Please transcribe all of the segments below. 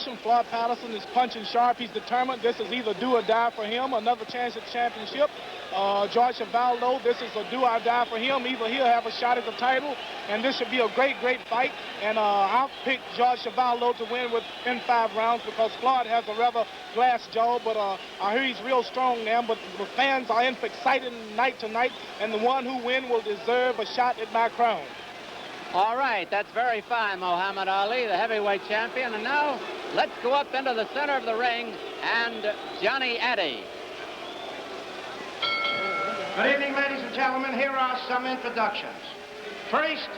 Floyd Patterson is punching sharp. He's determined. This is either do or die for him. Another chance at the championship. George Chuvalo, this is a do or die for him. Either he'll have a shot at the title, and this should be a great, great fight. And I'll pick George Chuvalo to win within 5 rounds because Floyd has a rather glass jaw, but I hear he's real strong now. But the fans are excited night to night, and the one who wins will deserve a shot at my crown. All right, that's very fine, Muhammad Ali, the heavyweight champion. And now, let's go up into the center of the ring and Johnny Addy. Good evening, ladies and gentlemen. Here are some introductions. First,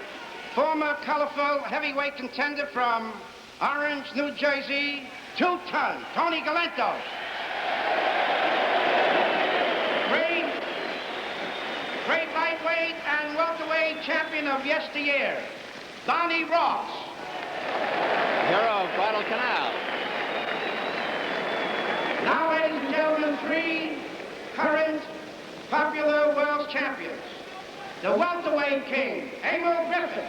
former colorful heavyweight contender from Orange, New Jersey, 2-ton, Tony Galento. Great lightweight and welterweight champion of yesteryear, Donnie Ross. Hero of Guadalcanal. Now, ladies and gentlemen, 3 current popular world champions. The welterweight king, Emil Griffith.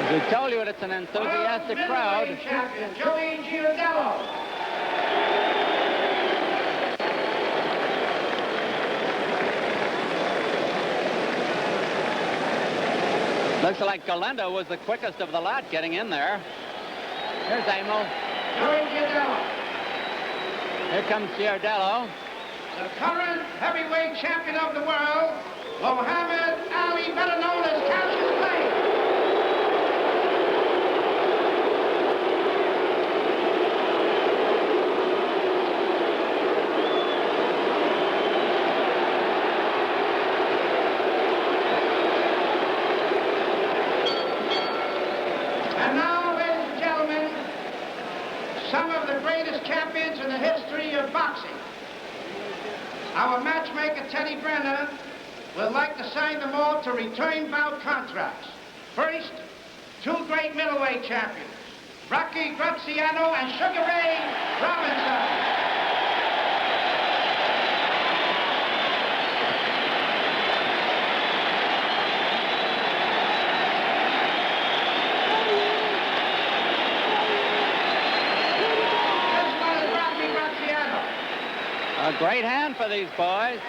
As we told you, it's an enthusiastic crowd. Middleweight champion, Joey Giardello. Looks like Galento was the quickest of the lot getting in there. Here's Emil. Joey Giardello. Here comes Giardello. The current heavyweight champion of the world, Muhammad Ali, better known as Cassius Clay. And now, ladies and gentlemen, some of the greatest champions in the history of boxing. Our matchmaker, Teddy Brenner, would like to sign them all to return bout contracts. First, 2 great middleweight champions, Rocky Graziano and Sugar Ray Robinson. This one is Rocky Graziano. A great hand for these boys.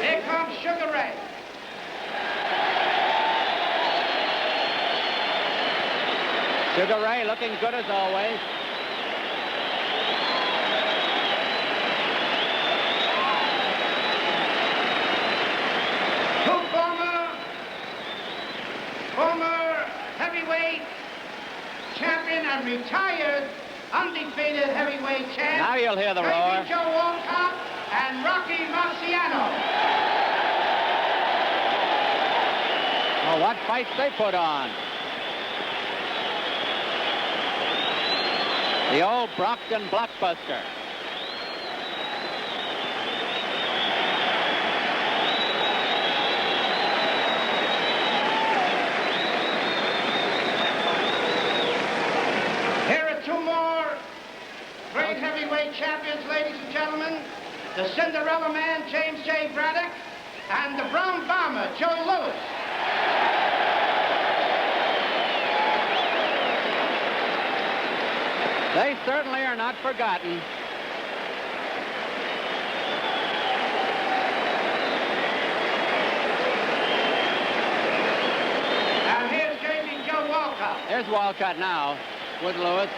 Here comes Sugar Ray. Sugar Ray looking good as always. Two former heavyweight champion and retired undefeated heavyweight champ. Now you'll hear the roar. Joe Walcott and Rocky Marciano. Oh, what fights they put on. The old Brockton blockbuster. Here are 2 more great heavyweight champions, ladies and gentlemen. The Cinderella Man, James J. Braddock, and the Brown Bomber, Joe Louis. They certainly are not forgotten. And here's J.B. Joe Walcott. There's Walcott now with Lewis.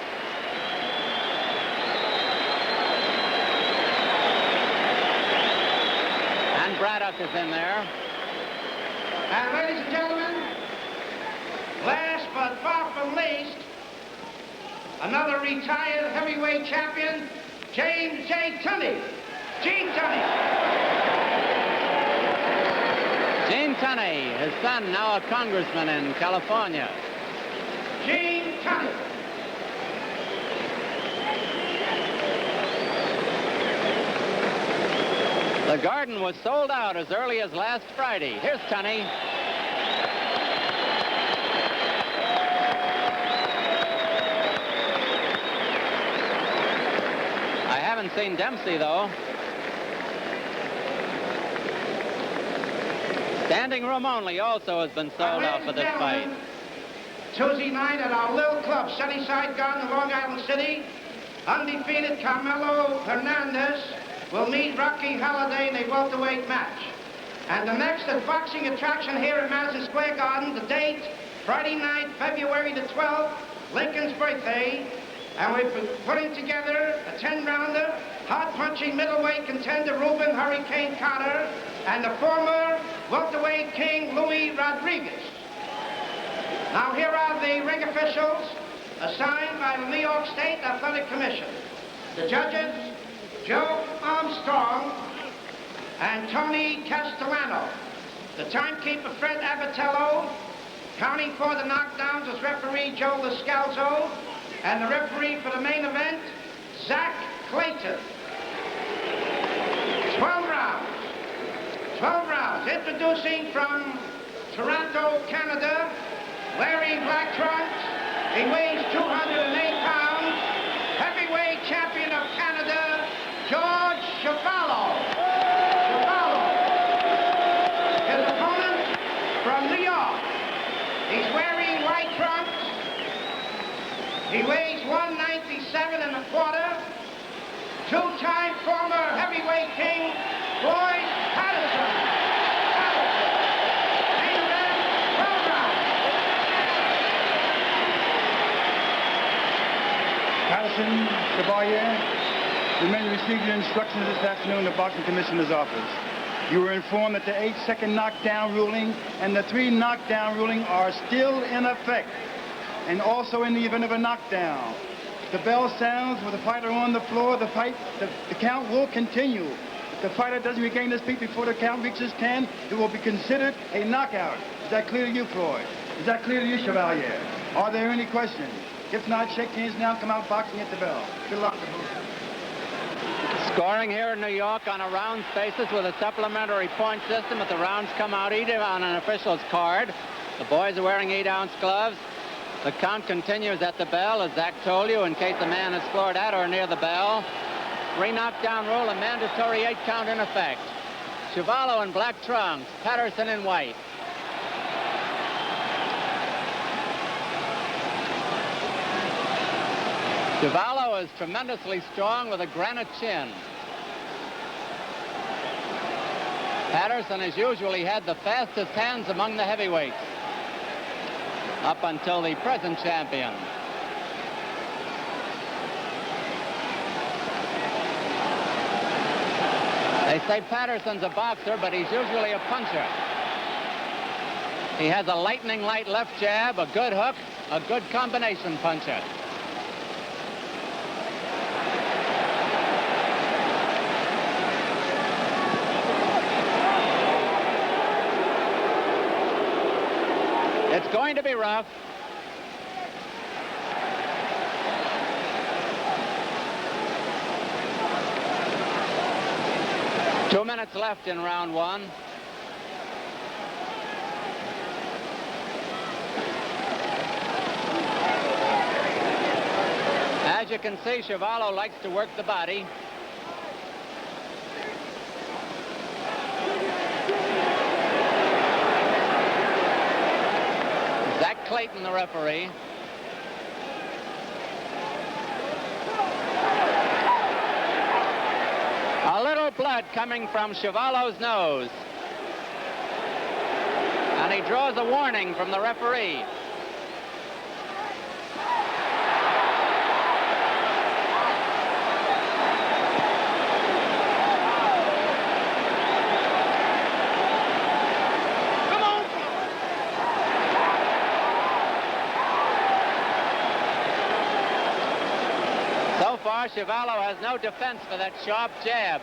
And Braddock is in there. And ladies and gentlemen, last but far from least, another retired heavyweight champion, James J. Tunney. Gene Tunney. Gene Tunney, his son, now a congressman in California. Gene Tunney. The Garden was sold out as early as last Friday. Here's Tunney. I haven't seen Dempsey, though. Standing room only also has been sold out for this fight. Tuesday night at our little club, Sunnyside Garden, Long Island City, undefeated Carmelo Hernandez will meet Rocky Halladay in a welterweight match. And the next boxing attraction here at Madison Square Garden, the date, Friday night, February the 12th, Lincoln's birthday, and we've been putting together a 10-rounder, hard-punching middleweight contender Ruben Hurricane Carter and the former welterweight king Louis Rodriguez. Now here are the ring officials assigned by the New York State Athletic Commission. The judges, Joe Armstrong and Tony Castellano. The timekeeper, Fred Abatello. Counting for the knockdowns is referee Joe Lescalzo. And the referee for the main event, Zach Clayton. 12 rounds. 12 rounds. Introducing from Toronto, Canada, wearing black trunks. He weighs 208 pounds. Heavyweight champion of Canada, George Chuvalo. Chuvalo. His opponent from New York. He's wearing white trunks. He weighs 197.25. Two-time former heavyweight king, Floyd Patterson. Main event, 12 rounds. Patterson, Chevalier, the men received your instructions this afternoon in the Boxing Commissioner's office. You were informed that the 8-second knockdown ruling and the 3 knockdown ruling are still in effect. And also in the event of a knockdown. The bell sounds with the fighter on the floor, the count will continue. If the fighter doesn't regain his feet before the count reaches 10, it will be considered a knockout. Is that clear to you, Floyd? Is that clear to you, Chevalier? Are there any questions? If not, shake hands now, come out boxing at the bell. Good luck. Scoring here in New York on a rounds basis with a supplementary point system, but the rounds come out either on an official's card. The boys are wearing 8-ounce gloves. The count continues at the bell, as Zach told you, in case the man is floored at or near the bell. 3 knockdown rule, a mandatory 8 count in effect. Chuvalo in black trunks, Patterson in white. Chuvalo is tremendously strong with a granite chin. Patterson has usually had the fastest hands among the heavyweights, up until the present champion. They say Patterson's a boxer, but he's usually a puncher. He has a lightning light left jab, a good hook, a good combination puncher. It's going to be rough. Two minutes left in round 1. As you can see, Chuvalo likes to work the body. Zach Clayton, the referee. A little blood coming from Chuvalo's nose. And he draws a warning from the referee. So far, Chuvalo has no defense for that sharp jab.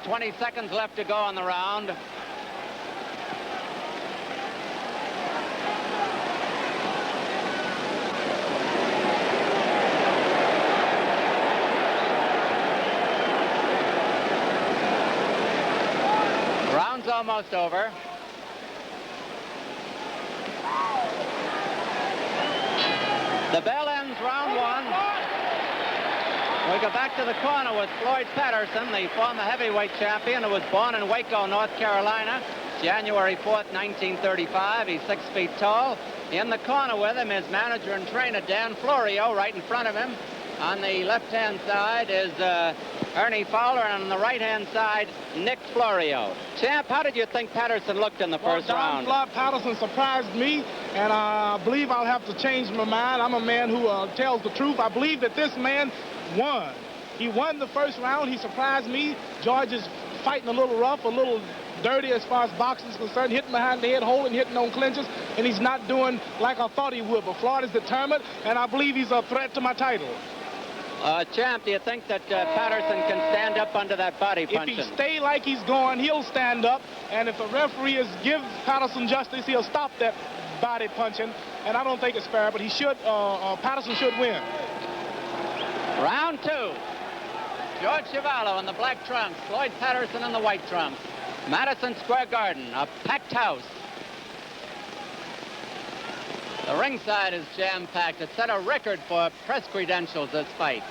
20 seconds left to go on the round. Round's almost over. The bell ends round one. We go back to the corner with Floyd Patterson, the former heavyweight champion who was born in Waco, North Carolina, January 4th, 1935. He's 6 feet tall. In the corner with him is manager and trainer Dan Florio. Right in front of him on the left-hand side is Ernie Fowler, and on the right-hand side, Nick Florio. Champ, how did you think Patterson looked in the first round? Floyd Patterson surprised me, and I believe I'll have to change my mind. I'm a man who tells the truth. I believe that this man won. He won the first round. He surprised me. George is fighting a little rough, a little dirty as far as boxing is concerned, hitting behind the head, holding, hitting on clinches, and he's not doing like I thought he would. But Floyd is determined, and I believe he's a threat to my title. Champ, do you think that Patterson can stand up under that body punching? If he stay like he's going, he'll stand up, and if the referee give Patterson justice, he'll stop that body punching, and I don't think it's fair, but he should, Patterson should win. Round two. George Chuvalo in the black trunks, Floyd Patterson in the white trunks. Madison Square Garden, a packed house. The ringside is jam-packed. It set a record for press credentials, this fight.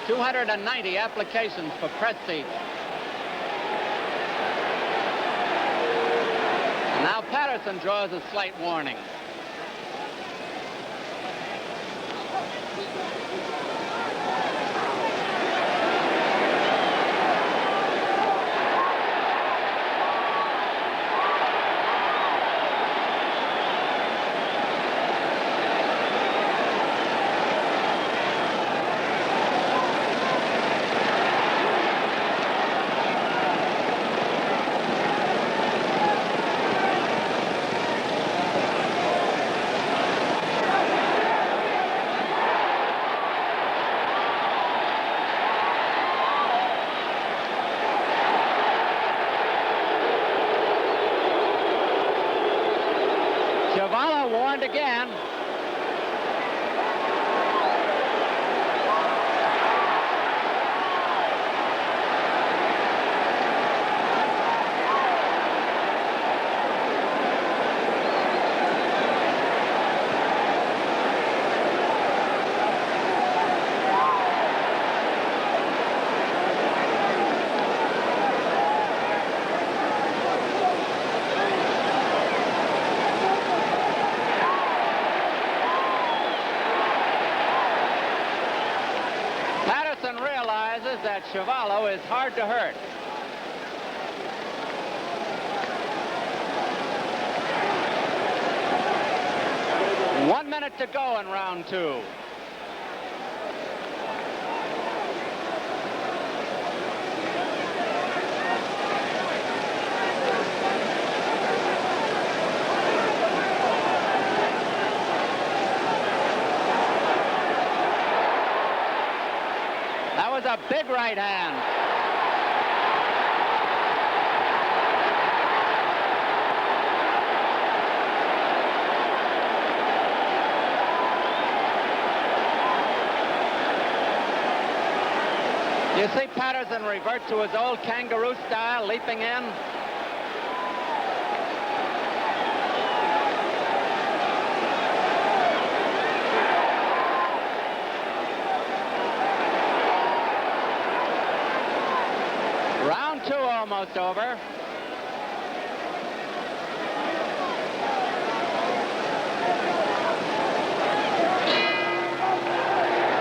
290 applications for press seats. And now Patterson draws a slight warning. Chuvalo warned again. Realizes that Chuvalo is hard to hurt. One minute to go in round two. That was a big right hand. You see Patterson revert to his old kangaroo style, leaping in. Round two almost over.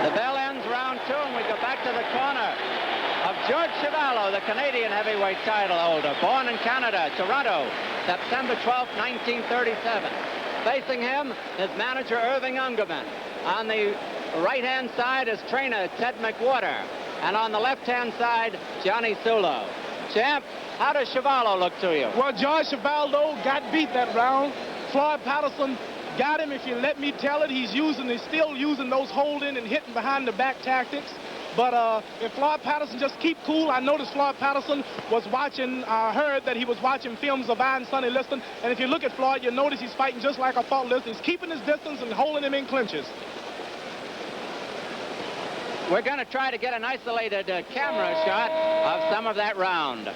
The bell ends round two, and we go back to the corner of George Chuvalo, the Canadian heavyweight title holder, born in Canada, Toronto, September 12, 1937. Facing him is manager Irving Ungerman. On the right-hand side is trainer Ted McWhorter. And on the left-hand side, Johnny Sulo. Champ, how does Chuvalo look to you? Well, George Chuvalo got beat that round. Floyd Patterson got him, if you let me tell it. He's still using those holding and hitting behind the back tactics. But if Floyd Patterson just keep cool, I noticed Floyd Patterson was watching, heard that he was watching films of Iron Sonny Liston. And if you look at Floyd, you'll notice he's fighting just like I fought Liston. He's keeping his distance and holding him in clinches. We're going to try to get an isolated camera shot of some of that round.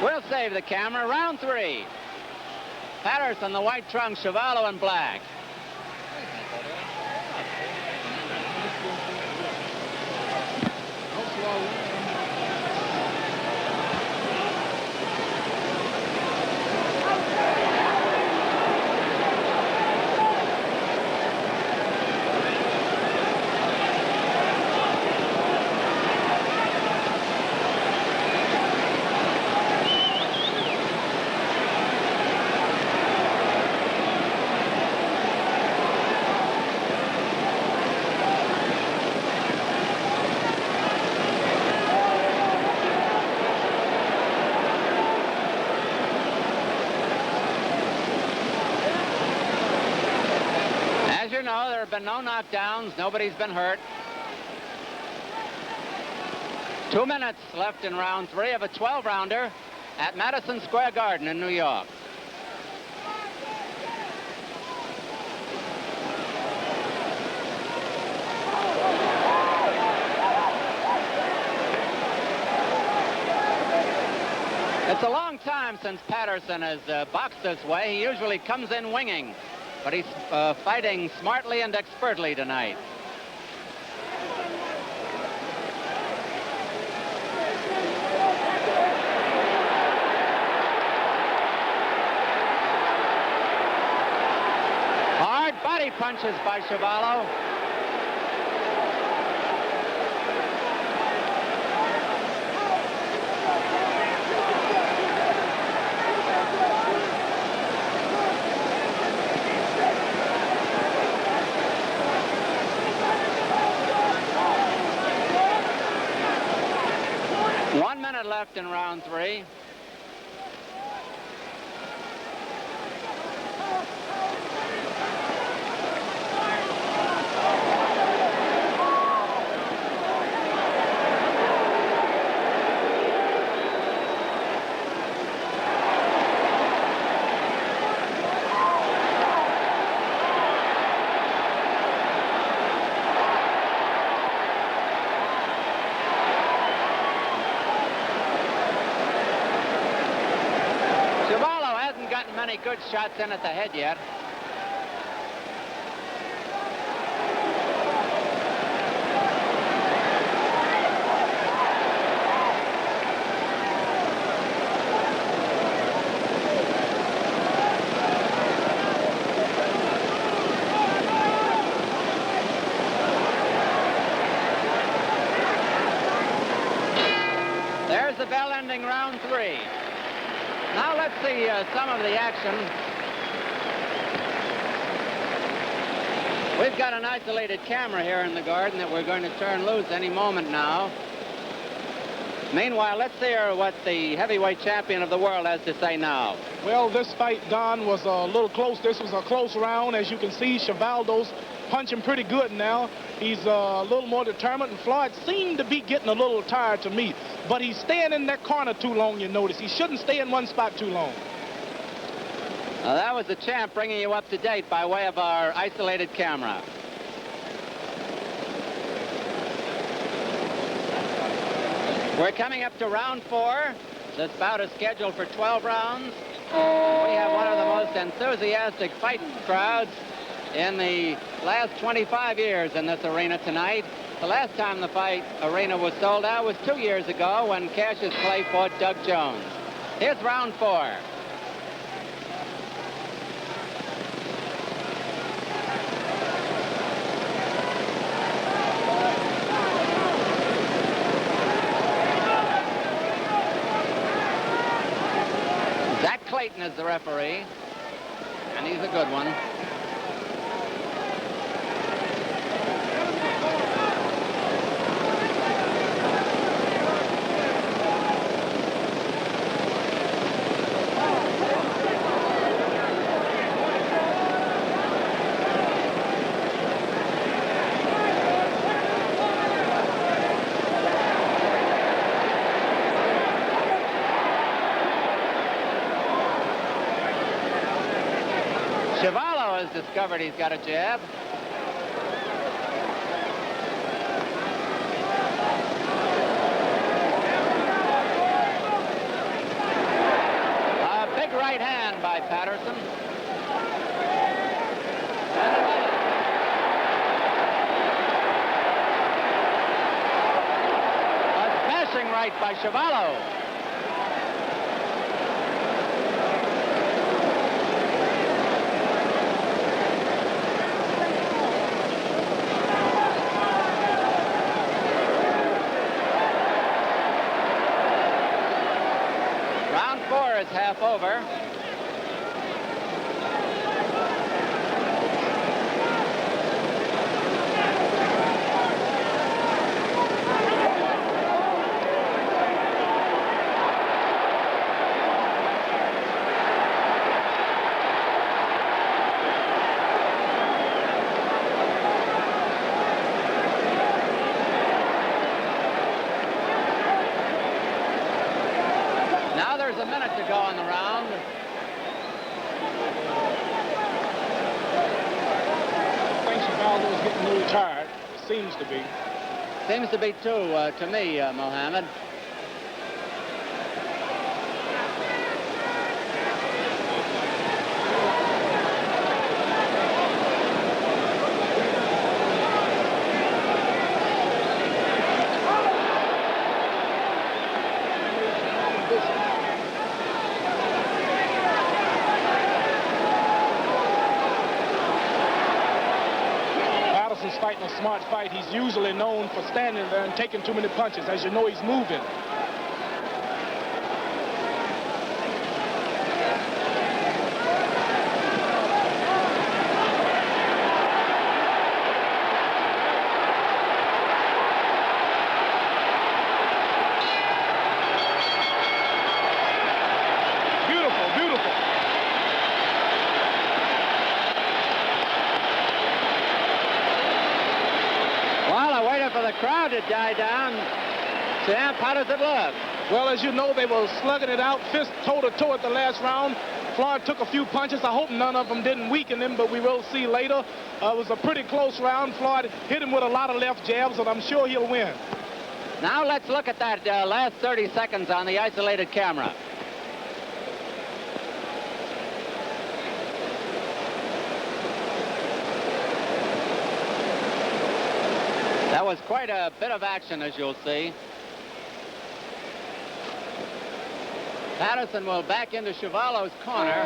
We'll save the camera. Round 3. Patterson, the white trunks, Chuvalo in black. There have been no knockdowns. Nobody's been hurt. 2 minutes left in round 3 of a 12-rounder at Madison Square Garden in New York. It's a long time since Patterson has boxed this way. He usually comes in winging. But he's fighting smartly and expertly tonight. Hard body punches by Chuvalo. Left in round 3. Many good shots in at the head yet. There's the bell ending round 3. Now let's see some of the action. We've got an isolated camera here in the garden that we're going to turn loose any moment now. Meanwhile, let's hear what the heavyweight champion of the world has to say now. Well, this fight, Don, was a little close. This was a close round. As you can see, Chuvaldo's punching pretty good now. He's a little more determined, and Floyd seemed to be getting a little tired to me. But he's staying in that corner too long, you notice. He shouldn't stay in one spot too long. Now, that was the champ bringing you up to date by way of our isolated camera. We're coming up to round 4. This bout is scheduled for 12 rounds. We have one of the most enthusiastic fight crowds in the last 25 years in this arena tonight. The last time the fight arena was sold out was 2 years ago when Cassius Clay fought Doug Jones. Here's round 4. Zach Clayton is the referee, and he's a good one. Chuvalo has discovered he's got a jab. A big right hand by Patterson. A smashing right by Chuvalo. Is half over. There's a minute to go on the round. I think Chuvalo is getting a little tired. Seems to be. Seems to be too, to me, Muhammad. Fighting a smart fight. He's usually known for standing there and taking too many punches. As you know, he's moving. Beautiful, beautiful. For the crowd to die down. Sam, how does it look? Well, as you know, they were slugging it out, fist toe-to-toe at the last round. Floyd took a few punches. I hope none of them didn't weaken him, but we will see later. It was a pretty close round. Floyd hit him with a lot of left jabs, and I'm sure he'll win. Now let's look at that last 30 seconds on the isolated camera. That was quite a bit of action, as you'll see. Patterson will back into Chuvalo's corner.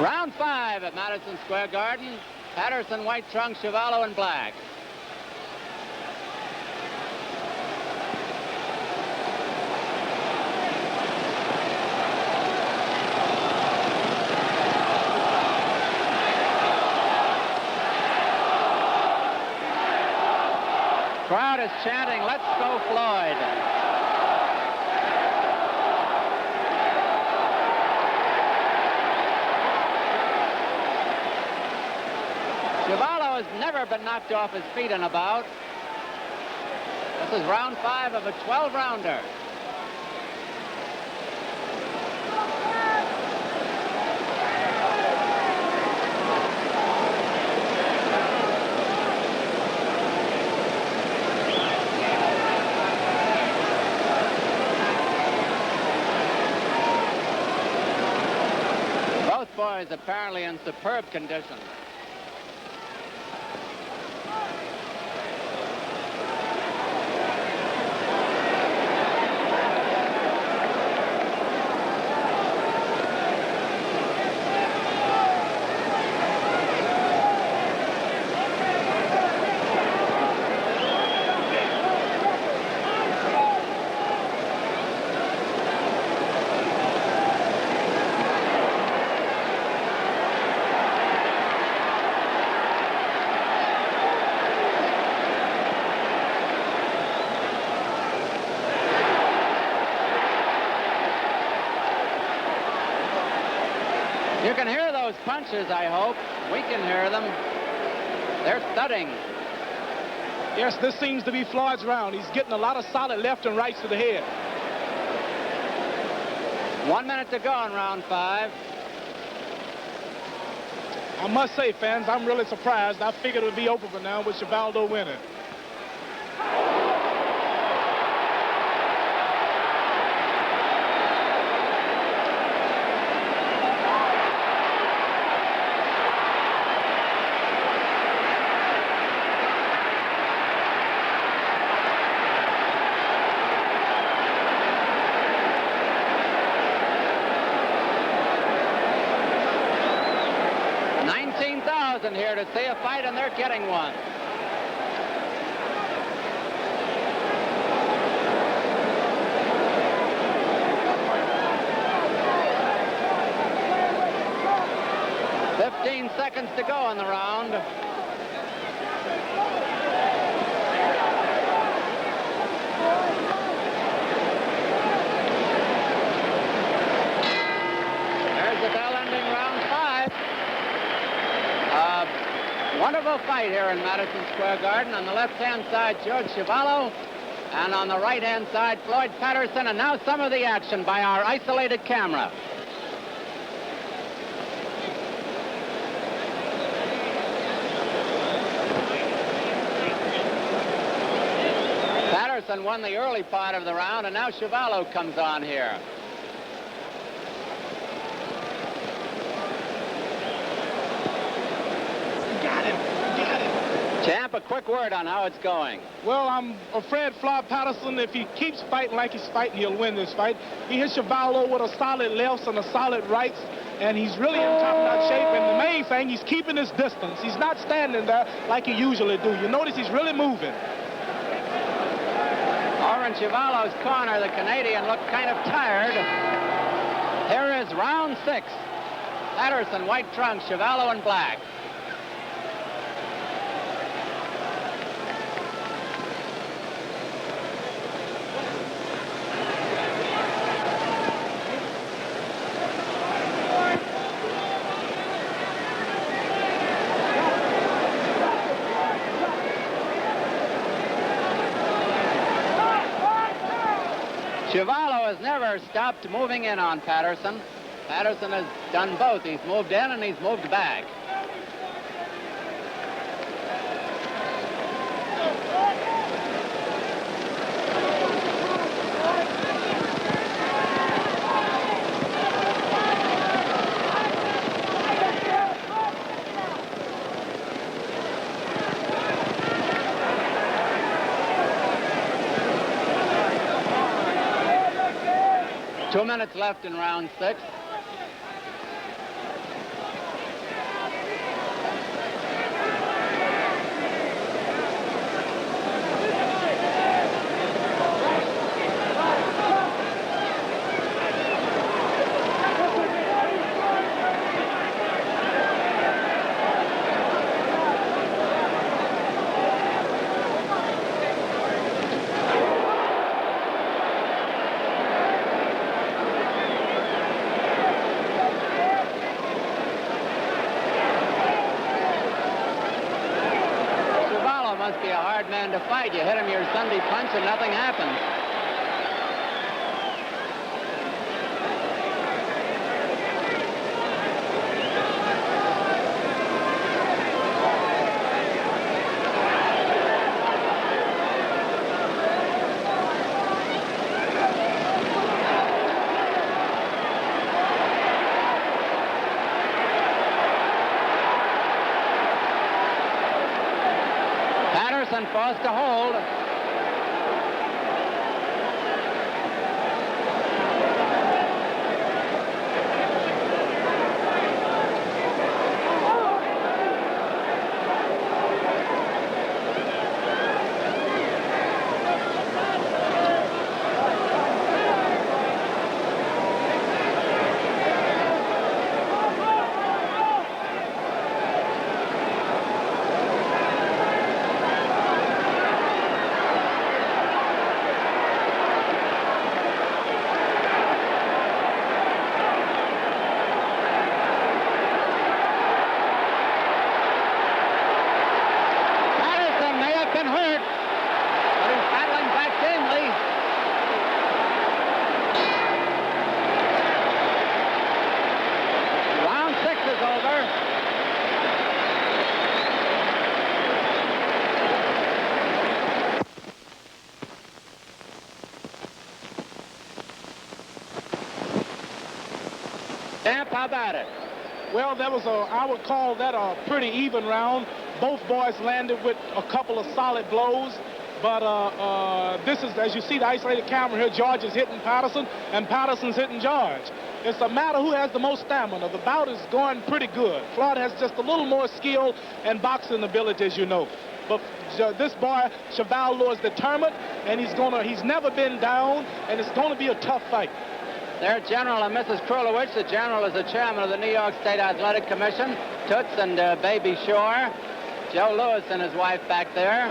Round 5 at Madison Square Garden. Patterson, white trunks, Chuvalo in black. Crowd is chanting, "Let's go, Floyd." Chuvalo has never been knocked off his feet in a bout. This is round 5 of a 12-rounder. Both boys apparently in superb condition. You can hear those punches, I hope. We can hear them. They're thudding. Yes, this seems to be Floyd's round. He's getting a lot of solid left and rights to the head. 1 minute to go in round 5. I must say, fans, I'm really surprised. I figured it would be over for now with Chuvalo winning. Here to see a fight, and they're getting one. "15 seconds to go in the round. There's the bell ending round 5. Wonderful fight here in Madison Square Garden. On the left-hand side, George Chuvalo, and on the right-hand side, Floyd Patterson. And now some of the action by our isolated camera. Patterson won the early part of the round, and now Chuvalo comes on here. Champ, a quick word on how it's going. Well, I'm afraid Floyd Patterson, if he keeps fighting like he's fighting, he'll win this fight. He hits Chuvalo with a solid lefts and a solid rights, and he's really in top-notch shape. And the main thing, he's keeping his distance. He's not standing there like he usually do. You notice he's really moving. Over in Chuvalo's corner, the Canadian looked kind of tired. Here is round 6. Patterson, white trunks, Chuvalo in black. Chuvalo has never stopped moving in on Patterson. Patterson has done both. He's moved in and he's moved back. Two minutes left in round 6. Must be a hard man to fight. You hit him your Sunday punch and nothing happens. Patterson forced to hold. Champ, how about it? Well, I would call that a pretty even round. Both boys landed with a couple of solid blows. But this is, as you see the isolated camera here, George is hitting Patterson, and Patterson's hitting George. It's a matter who has the most stamina. The bout is going pretty good. Floyd has just a little more skill and boxing ability, as you know. But this boy, Chuvalo, is determined, and he's never been down, and it's going to be a tough fight. Their General and Mrs. Krulowicz. The General is the chairman of the New York State Athletic Commission. Toots and Baby Shore. Joe Lewis and his wife back there.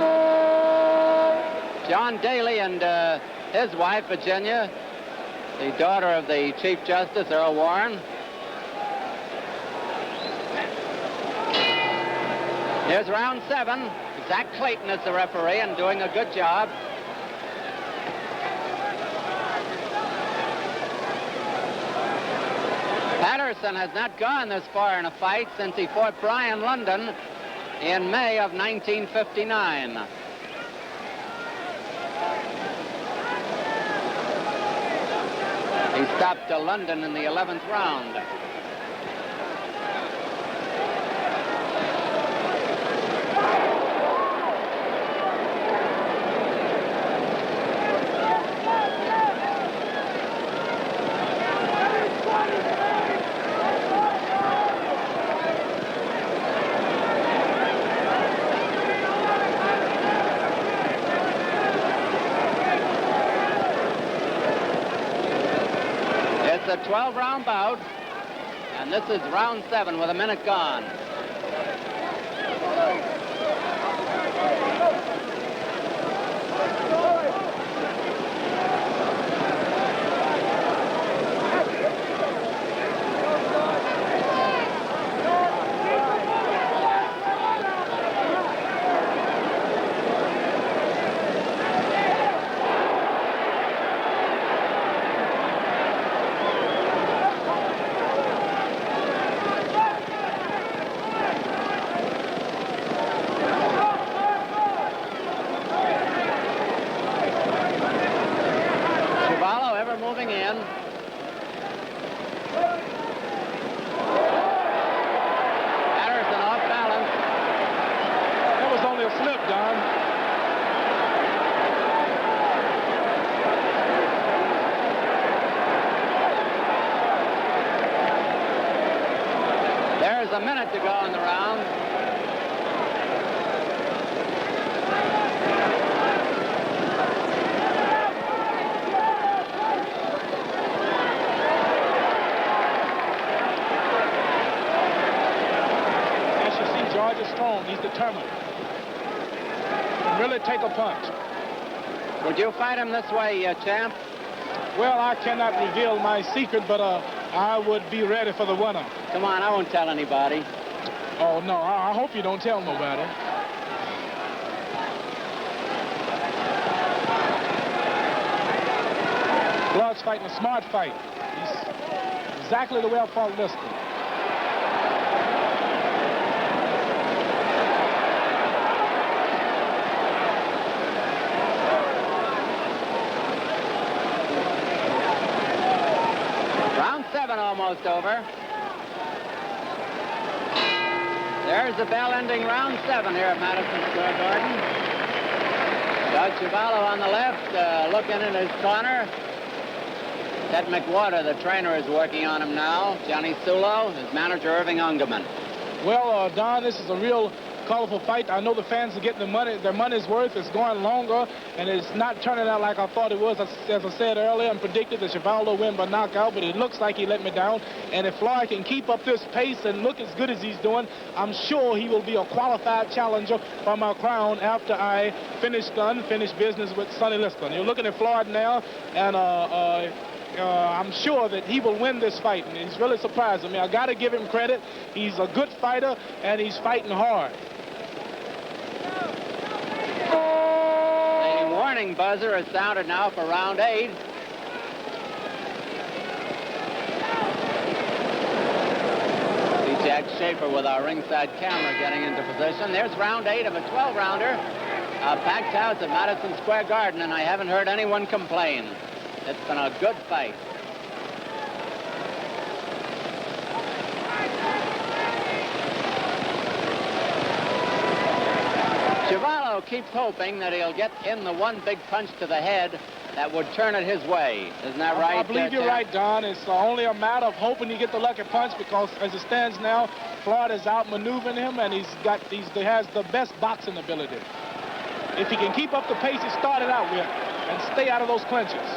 John Daly and his wife, Virginia, the daughter of the Chief Justice, Earl Warren. Here's round 7. Zach Clayton is the referee and doing a good job. Patterson has not gone this far in a fight since he fought Brian London in May of 1959. He stopped London in the 11th round. It's a 12-round bout, and this is round 7 with a minute gone. Moving in. Patterson off balance. That was only a slip, Don. There's a minute to go in the round. George is strong. He's determined. Really take a punch. Would you fight him this way, champ? Well, I cannot reveal my secret, but I would be ready for the winner. Come on, I won't tell anybody. Oh, no, I hope you don't tell nobody. Floyd's fighting a smart fight. He's exactly the way I fought Lister. Round 7 almost over. There's the bell ending round 7 here at Madison Square Garden. Doug Chuvalo on the left, looking in his corner. Ted McWhorter, the trainer, is working on him now. Johnny Sulo, his manager, Irving Ungerman. Well, Don, this is a real colorful fight. I know the fans are getting their money's worth. It's going longer, and it's not turning out like I thought it was. As I said earlier, and predicted that Chuvalo win by knockout, but it looks like he let me down. And if Floyd can keep up this pace and look as good as he's doing, I'm sure he will be a qualified challenger for my crown after I finish unfinished business with Sonny Liston. You're looking at Floyd now, and I'm sure that he will win this fight, and he's really surprising me. I got to give him credit. He's a good fighter, and he's fighting hard. The warning buzzer is sounded now for round 8. See Jack Schaefer with our ringside camera getting into position. There's round 8 of a 12-rounder. A packed house at Madison Square Garden, and I haven't heard anyone complain. It's been a good fight. keeps hoping that he'll get in the one big punch to the head that would turn it his way. Isn't that right? I believe you're right, Don. It's only a matter of hoping you get the lucky punch, because as it stands now, Floyd is outmaneuvering him, and he has the best boxing ability. If he can keep up the pace he started out with and stay out of those clinches.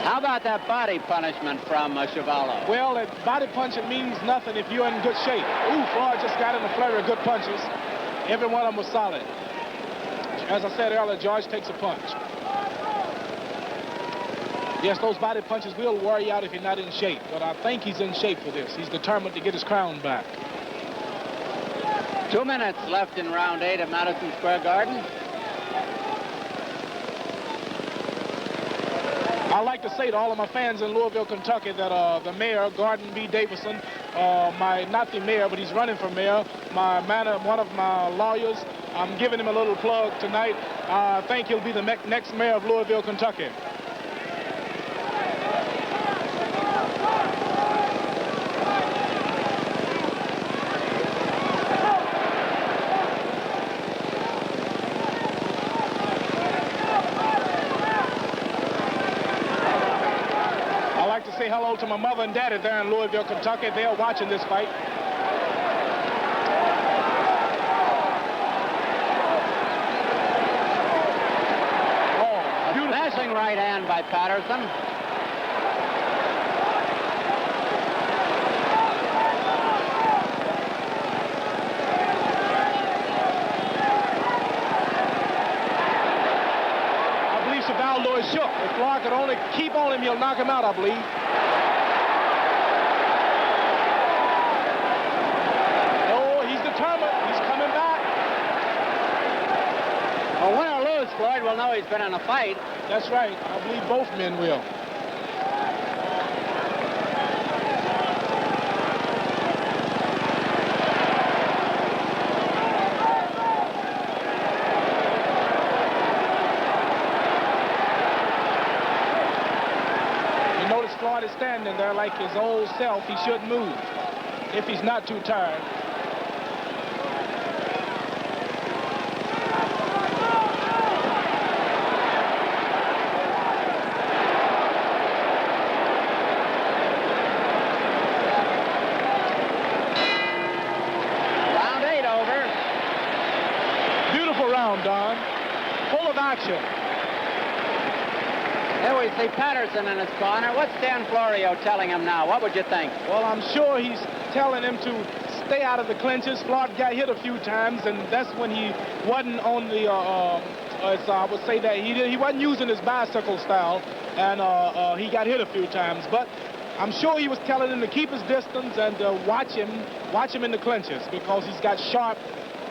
How about that body punishment from Chuvalo? Well, that body punching means nothing if you're in good shape. Ooh, Floyd just got in a flurry of good punches. Every one of them was solid. As I said earlier, George takes a punch. Yes, those body punches will wear you out if you're not in shape, but I think he's in shape for this. He's determined to get his crown back. 2 minutes left in round 8 at Madison Square Garden. I'd like to say to all of my fans in Louisville, Kentucky, that the mayor, Garden B. Davison, not the mayor, but he's running for mayor, one of my lawyers, I'm giving him a little plug tonight. I think he'll be the next mayor of Louisville, Kentucky. Say hello to my mother and daddy there in Louisville, Kentucky. They're watching this fight. Oh, a smashing right hand by Patterson. Chuvalo is shook. If Floyd could only keep on him, he'll knock him out, I believe. Oh, he's determined. He's coming back. Well, win or lose, Floyd will know he's been in a fight. That's right. I believe both men will. Floyd is standing there like his old self. He shouldn't move if he's not too tired. Round 8 over. Beautiful round, Don. Full of action. Here we see Patterson in his corner. What's Dan Florio telling him now? What would you think? Well, I'm sure he's telling him to stay out of the clinches. Floyd got hit a few times, and that's when he wasn't on the, I would say that he wasn't using his bicycle style, and he got hit a few times. But I'm sure he was telling him to keep his distance and watch him in the clinches, because he's got sharp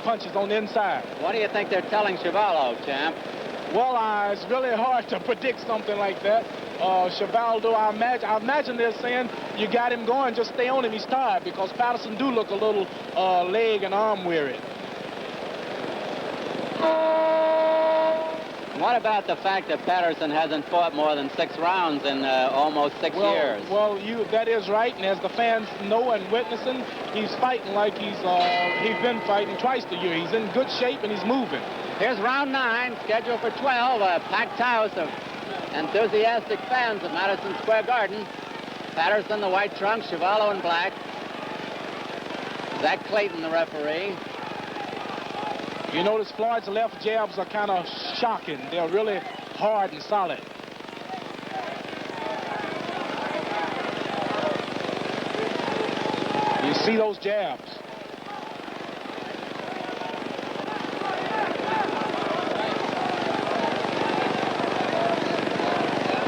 punches on the inside. What do you think they're telling Chuvalo, champ? Well, it's really hard to predict something like that. Chuvalo, I imagine they're saying, you got him going, just stay on him, he's tired, because Patterson do look a little leg and arm weary. What about the fact that Patterson hasn't fought more than 6 rounds in almost 6 years? Well, that is right, and as the fans know and witnessing, he's fighting like he's been fighting twice a year. He's in good shape and he's moving. Here's round 9, scheduled for 12. A packed house of enthusiastic fans at Madison Square Garden. Patterson, the white trunks, Chuvalo in black. Zach Clayton, the referee. You notice Floyd's left jabs are kind of shocking. They're really hard and solid. You see those jabs.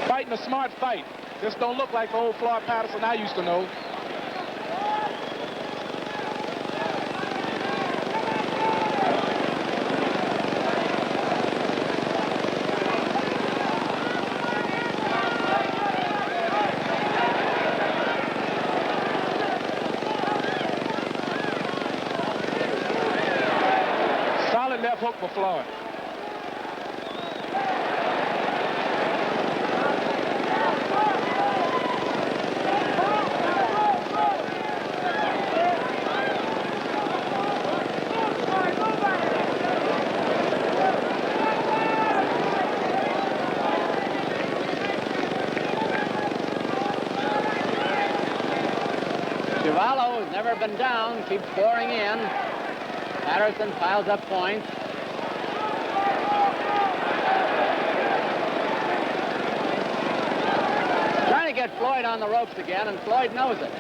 Fighting a smart fight. This don't look like the old Floyd Patterson I used to know. Solid left hook for Floyd. have been down, keeps pouring in. Patterson piles up points. Trying to get Floyd on the ropes again, and Floyd knows it.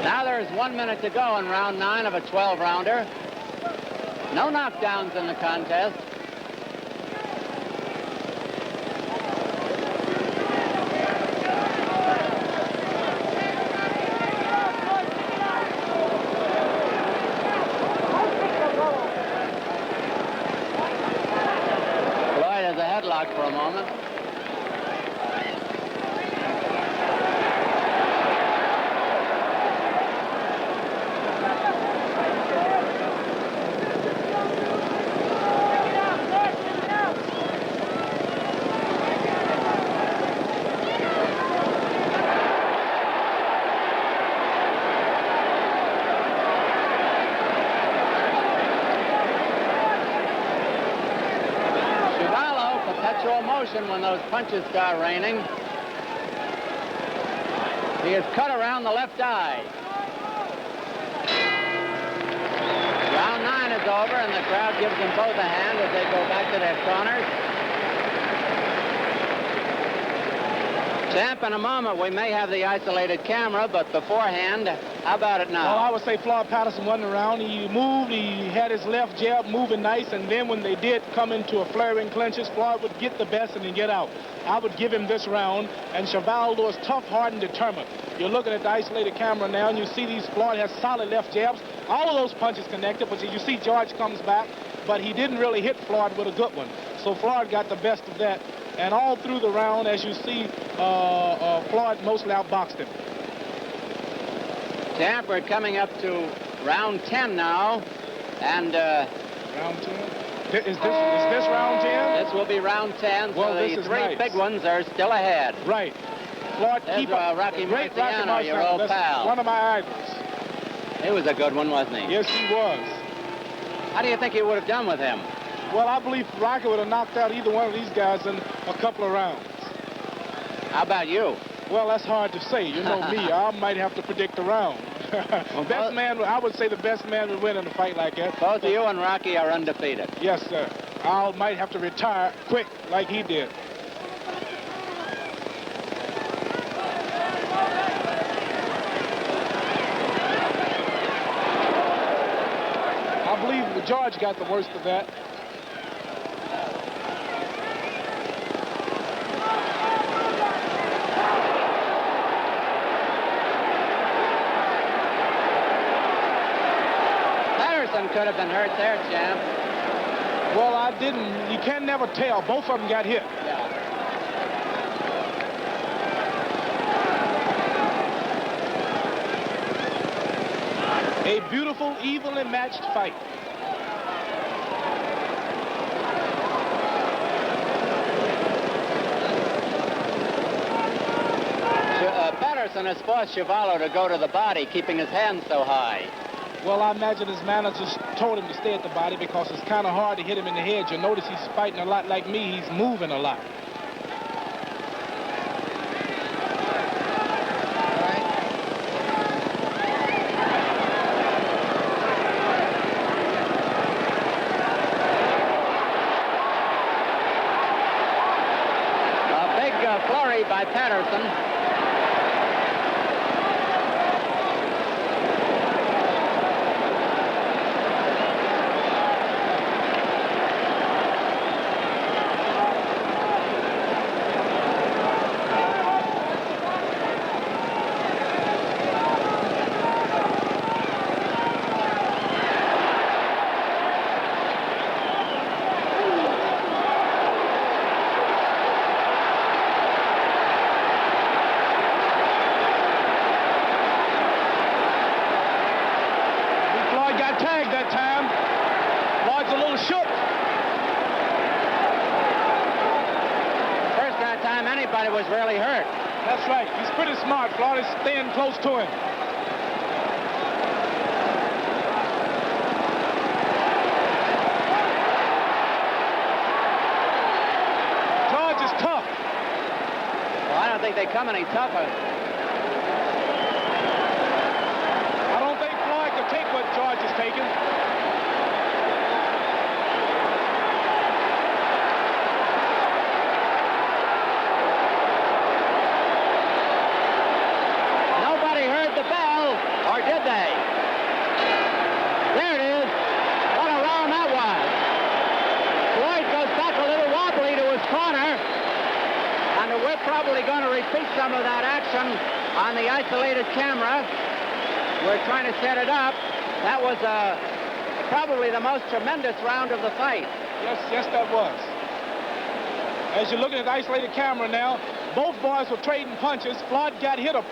Now there's 1 minute to go in round 9 of a 12-rounder. No knockdowns in the contest. Floyd has a headlock for a moment. When those punches start raining. He is cut around the left eye. Round 9 is over, and the crowd gives them both a hand as they go back to their corners. Champ, in a moment, we may have the isolated camera, but beforehand, how about it now? Well, I would say Floyd Patterson wasn't around. He moved, he had his left jab moving nice, and then when they did come into a flurry and clinches, Floyd would get the best and then get out. I would give him this round, and Chuvalo is tough, hard, and determined. You're looking at the isolated camera now, and you see Floyd has solid left jabs. All of those punches connected, but you see George comes back, but he didn't really hit Floyd with a good one. So Floyd got the best of that. And all through the round, as you see, Floyd mostly outboxed him. Champ, we're coming up to round 10 now, and round 10. Is this round 10? This will be round 10. Well, so this the is 3 nice. big ones are still ahead. Right. Floyd, there's Rocky great Marciano, Rocky your old That's pal. one of my idols. He was a good one, wasn't he? Yes, he was. How do you think you would have done with him? Well, I believe Rocky would have knocked out either one of these guys in a couple of rounds. How about you? Well, that's hard to say. You know me. I might have to predict a round. Well, I would say the best man would win in a fight like that. Both of you and Rocky are undefeated. Yes, sir. I might have to retire quick like he did. I believe George got the worst of that. Patterson could have been hurt there, champ. Well, I didn't. You can never tell. Both of them got hit. Yeah. A beautiful, evenly matched fight. Patterson has forced Chuvalo to go to the body, keeping his hands so high. Well, I imagine his manager told him to stay at the body because it's kind of hard to hit him in the head. You'll notice he's fighting a lot like me. He's moving a lot. A big flurry by Patterson. Was really hurt. That's right. He's pretty smart. Floyd is staying close to him. think they come any tougher. I don't think Floyd could take what George is taking. Nobody heard the bell, or did they? There it is. What a round that was. Floyd goes back a little wobbly to his corner. And we're probably going to repeat some of that action on the isolated camera. We're trying to set it up. That was probably the most tremendous round of the fight. Yes, that was. As you're looking at the isolated camera now, both boys were trading punches. Floyd got hit a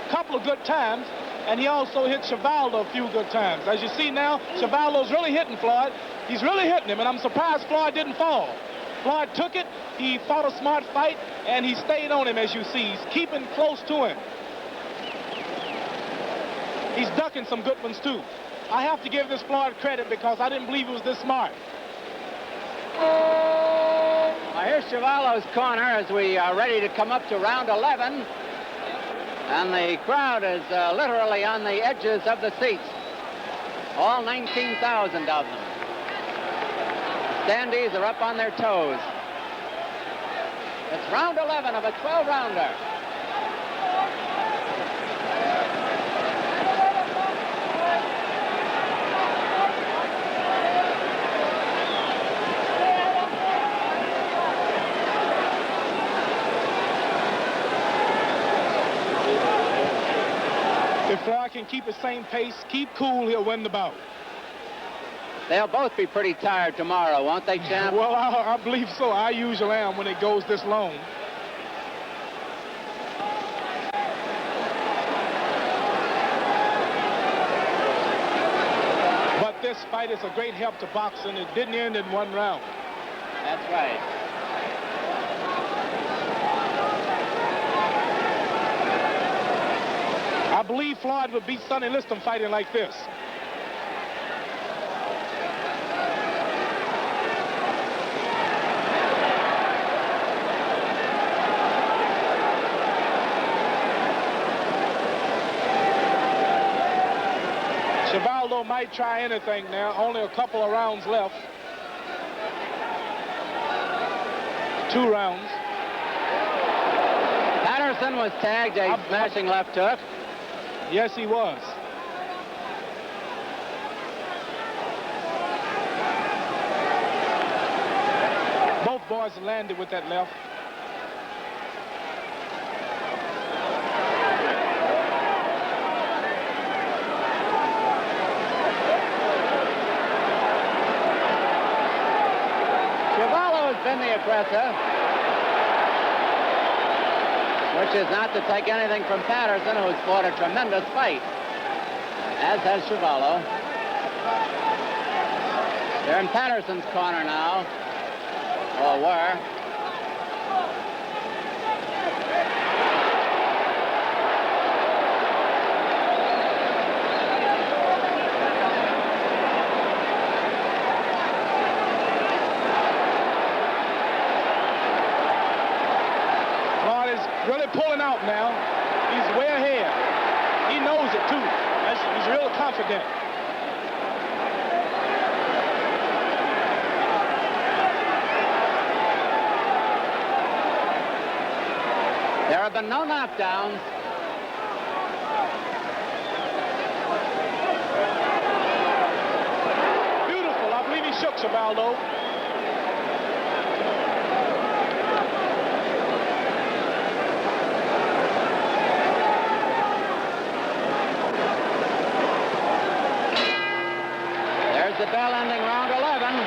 couple of good times, and he also hit Chuvalo a few good times. As you see now, Chuvalo's really hitting Floyd. He's really hitting him, and I'm surprised Floyd didn't fall. Floyd took it, he fought a smart fight, and he stayed on him, as you see. He's keeping close to him. He's ducking some good ones, too. I have to give this Floyd credit because I didn't believe he was this smart. Now here's Chuvalo's corner as we are ready to come up to round 11. And the crowd is literally on the edges of the seats. All 19,000 of them. Standees are up on their toes. It's round 11 of a 12-rounder. If Floyd can keep his same pace, keep cool, he'll win the bout. They'll both be pretty tired tomorrow, won't they, champ? Well, I believe so. I usually am when it goes this long. But this fight is a great help to boxing. It didn't end in one round. That's right. I believe Floyd would beat Sonny Liston fighting like this. Chuvalo might try anything now. Only a couple of rounds left. 2 rounds. Patterson was tagged a smashing left hook. Yes, he was. Both boys landed with that left. Chuvalo has been the aggressor, which is not to take anything from Patterson, who's fought a tremendous fight, as has Chuvalo. They're in Patterson's corner now, or were. Really pulling out now. He's way ahead. He knows it, too. He's real confident. There have been no knockdowns. Beautiful. I believe he shook Chuvalo. The bell ending round 11.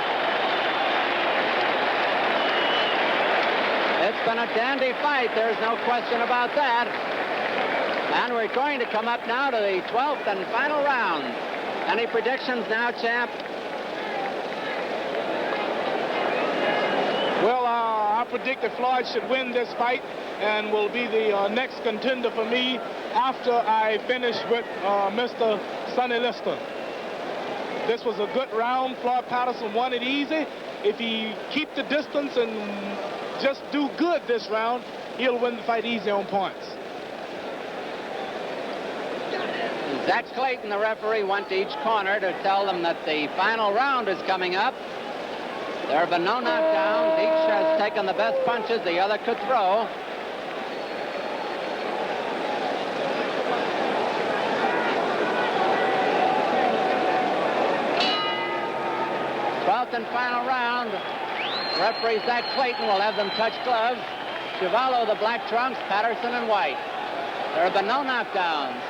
It's been a dandy fight. There's no question about that. And we're going to come up now to the 12th and final round. Any predictions now, champ? Well, I predict that Floyd should win this fight and will be the next contender for me after I finish with Mr. Sonny Liston. This was a good round. Floyd Patterson won it easy. If he keep the distance and just do good this round, he'll win the fight easy on points. Zach Clayton, the referee, went to each corner to tell them that the final round is coming up. There have been no knockdowns. Each has taken the best punches the other could throw. And final round. Referee Zach Clayton will have them touch gloves. Chuvalo, the black trunks, Patterson and white. There have been no knockdowns.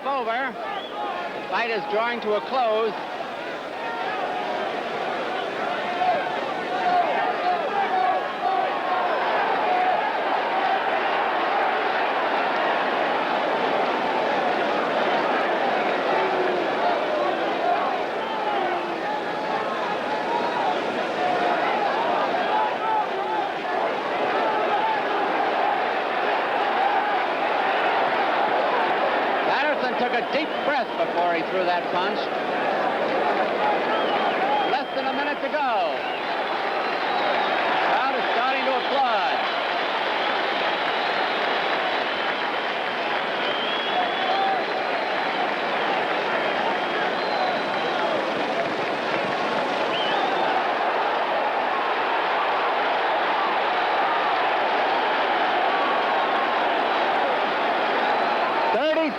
Over. The fight is drawing to a close. Took a deep breath before he threw that punch. Less than a minute to go. Crowd is starting to applaud.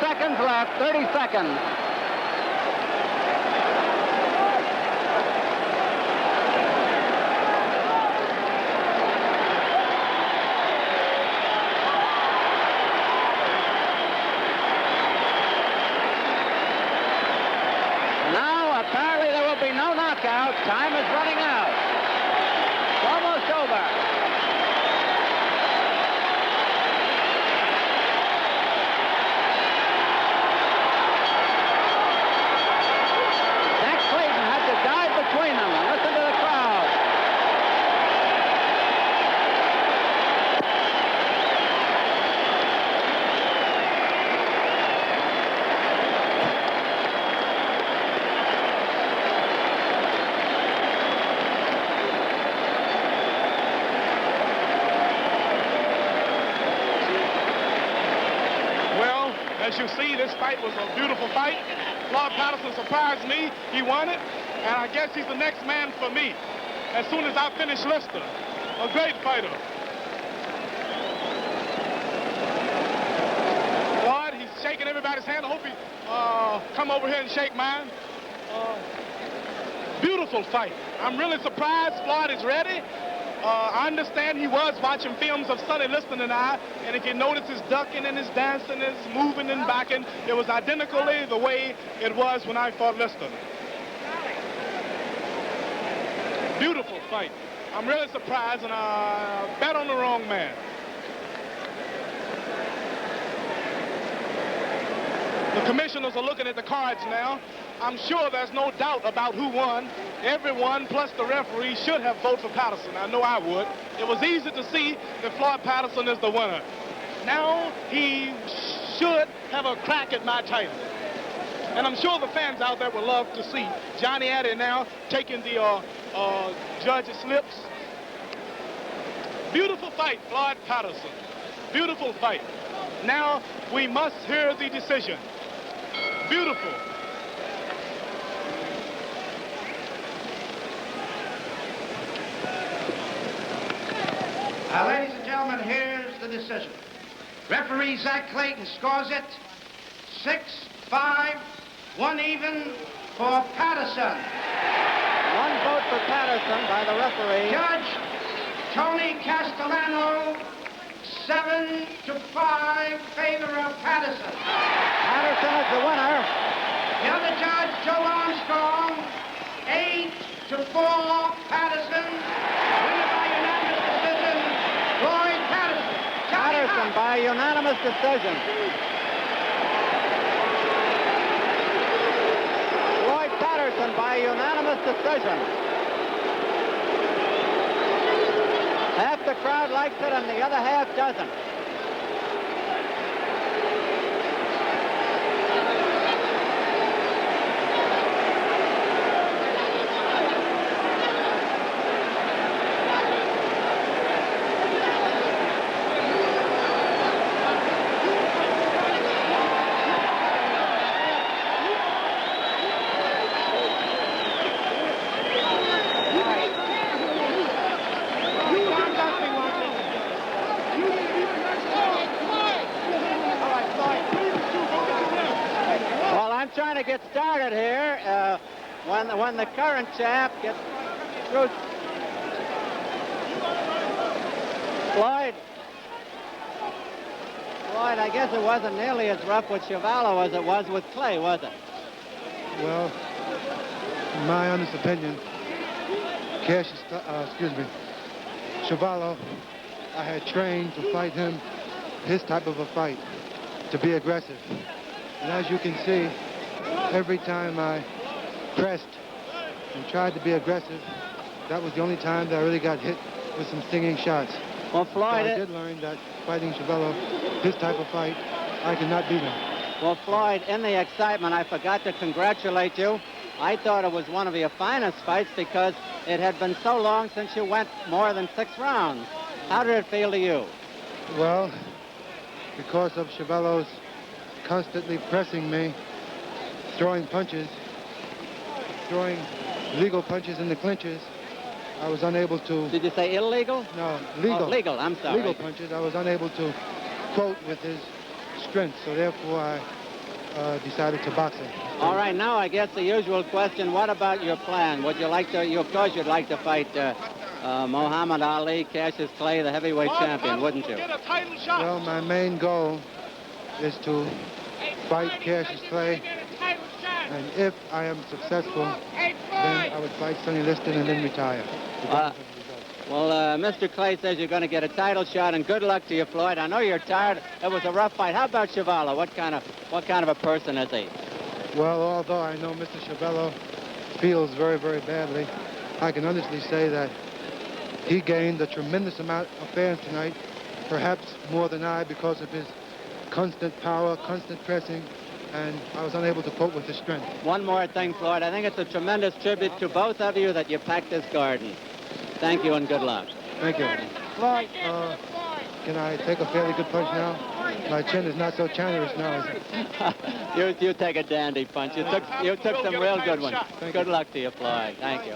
Seconds left, 30 seconds. Now, apparently there will be no knockout. Time is running out. It's almost over. Between them, and listen to the crowd. Well, as you see, this fight was a beautiful fight. Floyd Patterson surprised me. He won it. And I guess he's the next man for me as soon as I finish Lister. A great fighter. Floyd, he's shaking everybody's hand. I hope he come over here and shake mine. Beautiful fight. I'm really surprised Floyd is ready. I understand he was watching films of Sonny Liston and I, and if you notice his ducking and his dancing, his moving and backing, it was identically the way it was when I fought Liston. Beautiful fight. I'm really surprised, and I bet on the wrong man. The commissioners are looking at the cards now. I'm sure there's no doubt about who won. Everyone, plus the referee, should have voted for Patterson. I know I would. It was easy to see that Floyd Patterson is the winner. Now he should have a crack at my title. And I'm sure the fans out there would love to see Johnny Addy now taking the Judge slips. Beautiful fight, Floyd Patterson. Beautiful fight. Now we must hear the decision. Beautiful. Ladies and gentlemen, here's the decision. Referee Zach Clayton scores it 6-5, 1 even for Patterson. One vote for Patterson by the referee. Judge Tony Castellano, 7-5, favor of Patterson. Patterson is the winner. The other judge, Joe Armstrong, 8-4, Patterson. Winner by unanimous decision, Floyd Patterson. Patterson by unanimous decision. Floyd Patterson by unanimous decision. Half the crowd likes it and the other half doesn't. Trying to get started here when the current champ gets through. Floyd, I guess it wasn't nearly as rough with Chuvalo as it was with Clay, was it? Well, in my honest opinion, Chuvalo, I had trained to fight him, his type of a fight, to be aggressive. And as you can see, every time I pressed and tried to be aggressive, that was the only time that I really got hit with some stinging shots. Well, Floyd, so I did learn that fighting Chuvalo, this type of fight, I cannot beat him. Well, Floyd, in the excitement, I forgot to congratulate you. I thought it was one of your finest fights because it had been so long since you went more than 6 rounds. How did it feel to you? Well, because of Chuvalo's constantly pressing me, throwing punches, throwing legal punches in the clinches, I was unable to... Did you say illegal? No, legal. Oh, legal, I'm sorry. Legal punches. I was unable to quote with his strength, so therefore I decided to box him. All right, now I guess the usual question, what about your plan? Would you like to, of course you'd like to fight Muhammad Ali, Cassius Clay, the heavyweight champion, wouldn't you? Well, my main goal is to fight Cassius Clay, and if I am successful, then I would fight Sonny Liston and then retire. Mr. Clay says you're going to get a title shot, and good luck to you, Floyd. I know you're tired. It was a rough fight. How about Chuvalo? What kind of a person is he? Well, although I know Mr. Chuvalo feels very, very badly, I can honestly say that he gained a tremendous amount of fans tonight, perhaps more than I, because of his constant power, constant pressing, and I was unable to cope with his strength. One more thing, Floyd. I think it's a tremendous tribute to both of you that you packed this garden. Thank you and good luck. Thank you. Floyd. Can I take a fairly good punch now? My chin is not so channerous now, is it? You take a dandy punch. You took some real good ones. Good luck to you, Floyd. Thank you.